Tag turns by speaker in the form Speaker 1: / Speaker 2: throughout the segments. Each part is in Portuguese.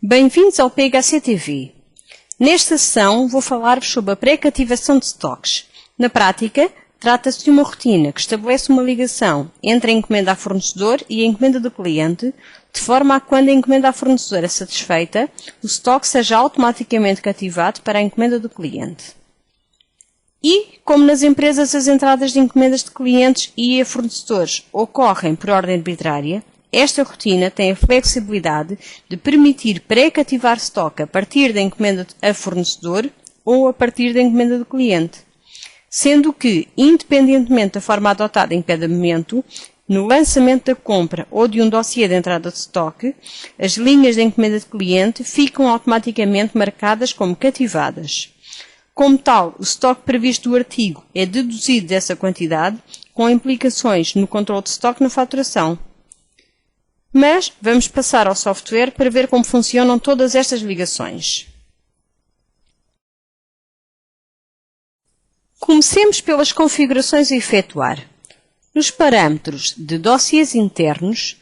Speaker 1: Bem-vindos ao PHCTV. Nesta sessão vou falar-vos sobre a pré-cativação de estoques. Na prática, trata-se de uma rotina que estabelece uma ligação entre a encomenda a fornecedor e a encomenda do cliente, de forma a que quando a encomenda a fornecedor é satisfeita, o estoque seja automaticamente cativado para a encomenda do cliente. E, como nas empresas as entradas de encomendas de clientes e a fornecedores ocorrem por ordem arbitrária, esta rotina tem a flexibilidade de permitir pré-cativar estoque a partir da encomenda a fornecedor ou a partir da encomenda do cliente, sendo que, independentemente da forma adotada em cada momento, no lançamento da compra ou de um dossiê de entrada de estoque, as linhas da encomenda de cliente ficam automaticamente marcadas como cativadas. Como tal, o estoque previsto do artigo é deduzido dessa quantidade, com implicações no controle de estoque na faturação. Mas vamos passar ao software para ver como funcionam todas estas ligações. Comecemos pelas configurações a efetuar. Nos parâmetros de dossiês internos,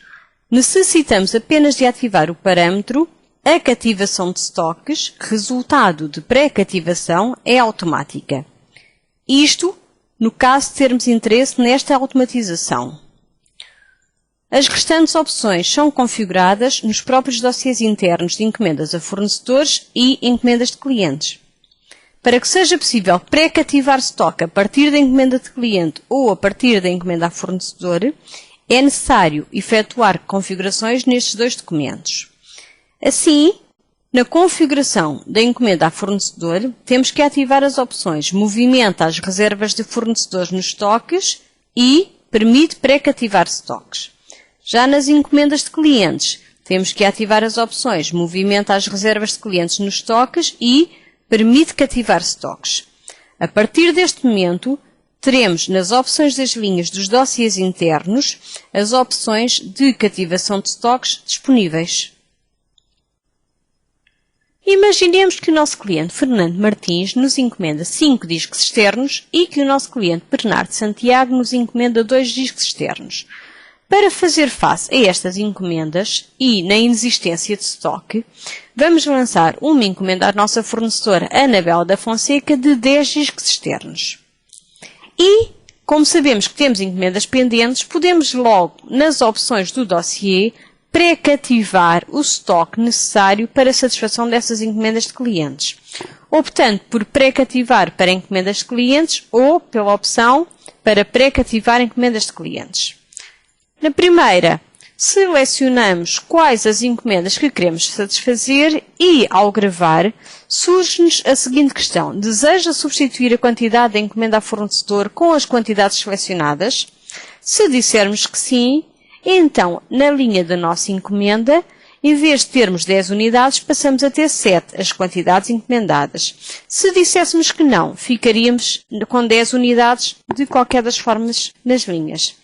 Speaker 1: necessitamos apenas de ativar o parâmetro A cativação de estoques, que resultado de pré-cativação é automática. Isto no caso de termos interesse nesta automatização. As restantes opções são configuradas nos próprios dossiês internos de encomendas a fornecedores e encomendas de clientes. Para que seja possível pré-cativar estoque a partir da encomenda de cliente ou a partir da encomenda a fornecedor, é necessário efetuar configurações nestes dois documentos. Assim, na configuração da encomenda a fornecedor, temos que ativar as opções Movimenta as reservas de fornecedores nos estoques e Permite pré-cativar estoques. Já nas encomendas de clientes, temos que ativar as opções Movimenta as reservas de clientes nos estoques e Permite cativar estoques. A partir deste momento, teremos nas opções das linhas dos dossiês internos as opções de cativação de estoques disponíveis. Imaginemos que o nosso cliente Fernando Martins nos encomenda 5 discos externos e que o nosso cliente Bernardo Santiago nos encomenda 2 discos externos. Para fazer face a estas encomendas e na inexistência de estoque, vamos lançar uma encomenda à nossa fornecedora Anabela da Fonseca de 10 discos externos. E, como sabemos que temos encomendas pendentes, podemos logo, nas opções do dossiê, pré-cativar o estoque necessário para a satisfação dessas encomendas de clientes, optando por pré-cativar para encomendas de clientes ou pela opção para pré-cativar encomendas de clientes. Na primeira, selecionamos quais as encomendas que queremos satisfazer e, ao gravar, surge-nos a seguinte questão: deseja substituir a quantidade da encomenda a fornecedor com as quantidades selecionadas? Se dissermos que sim, então, na linha da nossa encomenda, em vez de termos 10 unidades, passamos a ter 7, as quantidades encomendadas. Se disséssemos que não, ficaríamos com 10 unidades de qualquer das formas nas linhas.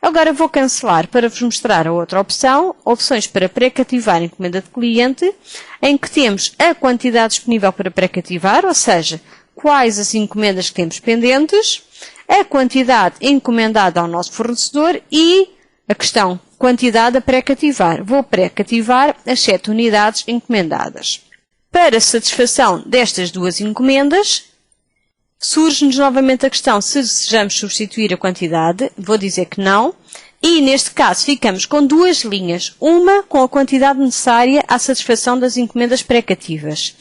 Speaker 1: Agora vou cancelar para vos mostrar a outra opção, opções para pré-cativar encomenda de cliente, em que temos a quantidade disponível para pré-cativar, ou seja, quais as encomendas que temos pendentes, a quantidade encomendada ao nosso fornecedor e a questão quantidade a pré-cativar. Vou pré-cativar as 7 unidades encomendadas. Para satisfação destas duas encomendas, surge-nos novamente a questão se desejamos substituir a quantidade. Vou dizer que não. E, neste caso, ficamos com duas linhas. Uma com a quantidade necessária à satisfação das encomendas pré-cativas.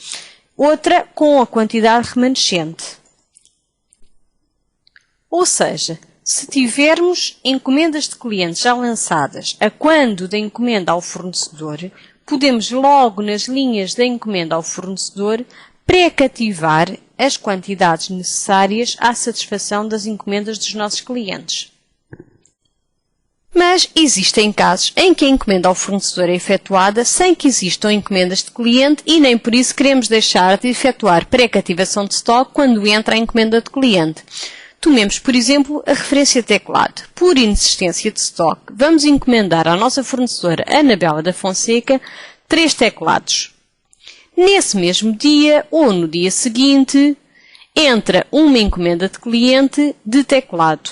Speaker 1: Outra com a quantidade remanescente. Ou seja, se tivermos encomendas de clientes já lançadas a quando da encomenda ao fornecedor, podemos logo nas linhas da encomenda ao fornecedor pré-cativar as quantidades necessárias à satisfação das encomendas dos nossos clientes. Mas existem casos em que a encomenda ao fornecedor é efetuada sem que existam encomendas de cliente e nem por isso queremos deixar de efetuar pré-cativação de estoque quando entra a encomenda de cliente. Tomemos, por exemplo, a referência teclado. Por inexistência de estoque, vamos encomendar à nossa fornecedora Anabela da Fonseca 3 teclados. Nesse mesmo dia ou no dia seguinte, entra uma encomenda de cliente de teclado.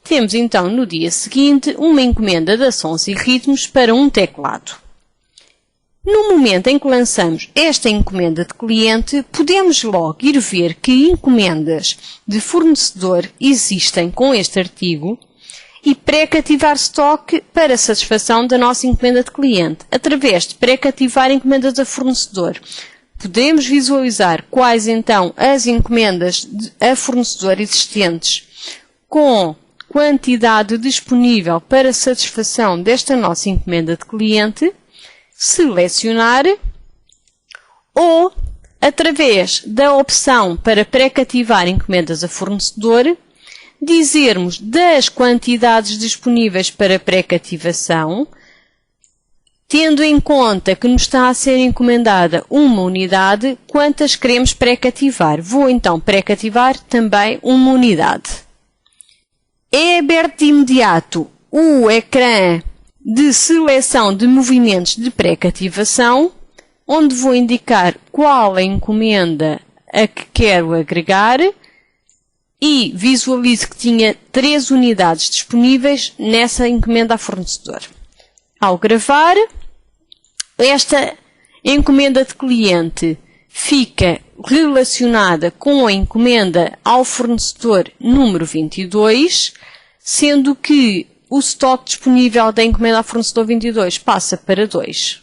Speaker 1: Temos então no dia seguinte uma encomenda de sons e ritmos para um teclado. No momento em que lançamos esta encomenda de cliente, podemos logo ir ver que encomendas de fornecedor existem com este artigo e pré-cativar estoque para satisfação da nossa encomenda de cliente, através de pré-cativar encomendas a fornecedor. Podemos visualizar quais então as encomendas a fornecedor existentes com quantidade disponível para satisfação desta nossa encomenda de cliente, selecionar ou, através da opção para pré-cativar encomendas a fornecedor, dizermos das quantidades disponíveis para pré-cativação, tendo em conta que nos está a ser encomendada uma unidade, quantas queremos pré-cativar. Vou então pré-cativar também uma unidade. É aberto de imediato o ecrã de seleção de movimentos de pré-cativação, onde vou indicar qual a encomenda a que quero agregar e visualizo que tinha 3 unidades disponíveis nessa encomenda a fornecedor. Ao gravar, esta encomenda de cliente fica relacionada com a encomenda ao fornecedor número 22, sendo que o estoque disponível da encomenda ao fornecedor 22 passa para 2.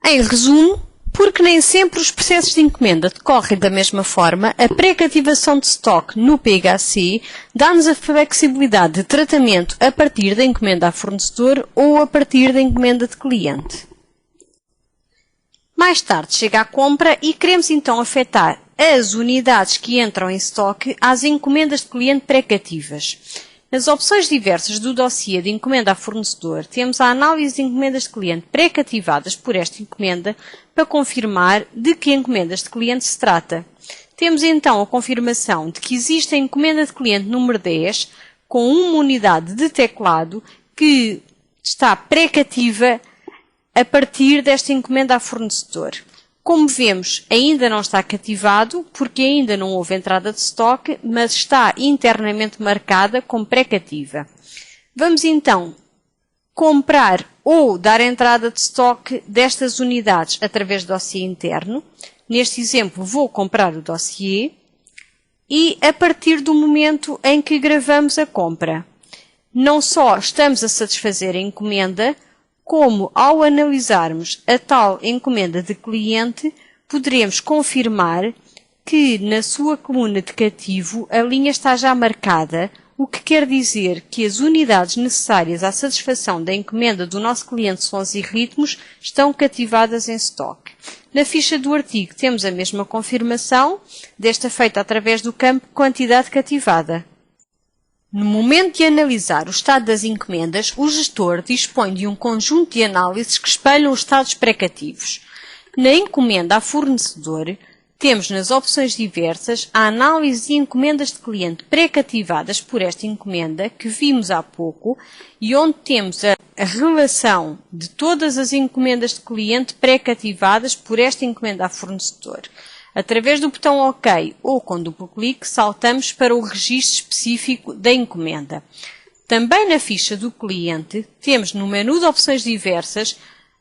Speaker 1: Em resumo, porque nem sempre os processos de encomenda decorrem da mesma forma, a pré-cativação de estoque no PHC dá-nos a flexibilidade de tratamento a partir da encomenda a fornecedor ou a partir da encomenda de cliente. Mais tarde chega a compra e queremos então afetar as unidades que entram em estoque às encomendas de cliente pré-cativas. Nas opções diversas do dossiê de encomenda a fornecedor, temos a análise de encomendas de cliente pré-cativadas por esta encomenda para confirmar de que encomendas de cliente se trata. Temos então a confirmação de que existe a encomenda de cliente número 10 com uma unidade de teclado que está pré-cativa a partir desta encomenda a fornecedor. Como vemos, ainda não está cativado, porque ainda não houve entrada de estoque, mas está internamente marcada como pré-cativa. Vamos então comprar ou dar entrada de estoque destas unidades através do dossiê interno. Neste exemplo, vou comprar o dossiê e a partir do momento em que gravamos a compra, não só estamos a satisfazer a encomenda, como ao analisarmos a tal encomenda de cliente, poderemos confirmar que na sua coluna de cativo a linha está já marcada, o que quer dizer que as unidades necessárias à satisfação da encomenda do nosso cliente Sons e Ritmos estão cativadas em estoque. Na ficha do artigo temos a mesma confirmação, desta feita através do campo quantidade cativada. No momento de analisar o estado das encomendas, o gestor dispõe de um conjunto de análises que espelham os estados pré-cativos. Na encomenda a fornecedor, temos nas opções diversas a análise de encomendas de cliente pré-cativadas por esta encomenda, que vimos há pouco, e onde temos a relação de todas as encomendas de cliente pré-cativadas por esta encomenda a fornecedor. Através do botão OK ou com duplo clique, saltamos para o registro específico da encomenda. Também na ficha do cliente, temos no menu de opções diversas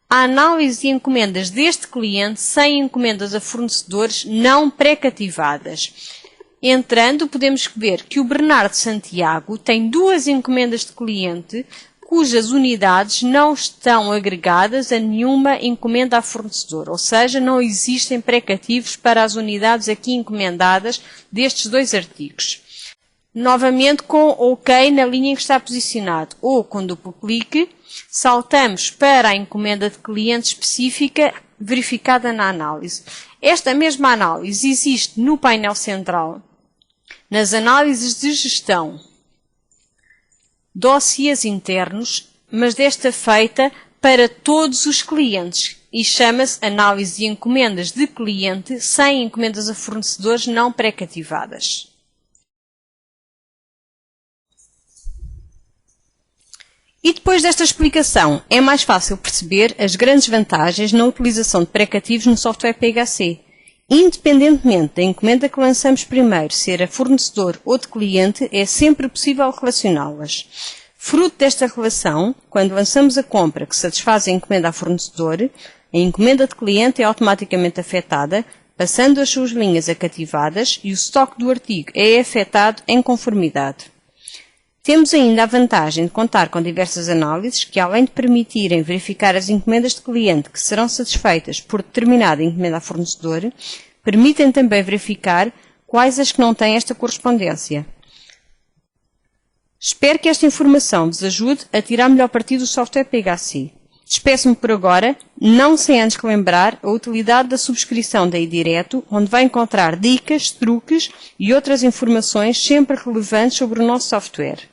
Speaker 1: a análise de encomendas deste cliente sem encomendas a fornecedores não pré-cativadas. Entrando, podemos ver que o Bernardo Santiago tem 2 encomendas de cliente cujas unidades não estão agregadas a nenhuma encomenda a fornecedor, ou seja, não existem pré-cativos para as unidades aqui encomendadas destes 2 artigos. Novamente com OK na linha em que está posicionado ou com duplo clique, saltamos para a encomenda de cliente específica verificada na análise. Esta mesma análise existe no painel central, nas análises de gestão, dossiês internos, mas desta feita para todos os clientes e chama-se análise de encomendas de cliente sem encomendas a fornecedores não pré-cativadas. E depois desta explicação, é mais fácil perceber as grandes vantagens na utilização de pré-cativos no software PHC. Independentemente da encomenda que lançamos primeiro ser a fornecedor ou de cliente, é sempre possível relacioná-las. Fruto desta relação, quando lançamos a compra que satisfaz a encomenda a fornecedor, a encomenda de cliente é automaticamente afetada, passando as suas linhas a cativadas e o estoque do artigo é afetado em conformidade. Temos ainda a vantagem de contar com diversas análises que, além de permitirem verificar as encomendas de cliente que serão satisfeitas por determinada encomenda a fornecedor, permitem também verificar quais as que não têm esta correspondência. Espero que esta informação vos ajude a tirar melhor partido do software PHC. Despeço-me por agora, não sem antes relembrar a utilidade da subscrição da iDireto, onde vai encontrar dicas, truques e outras informações sempre relevantes sobre o nosso software.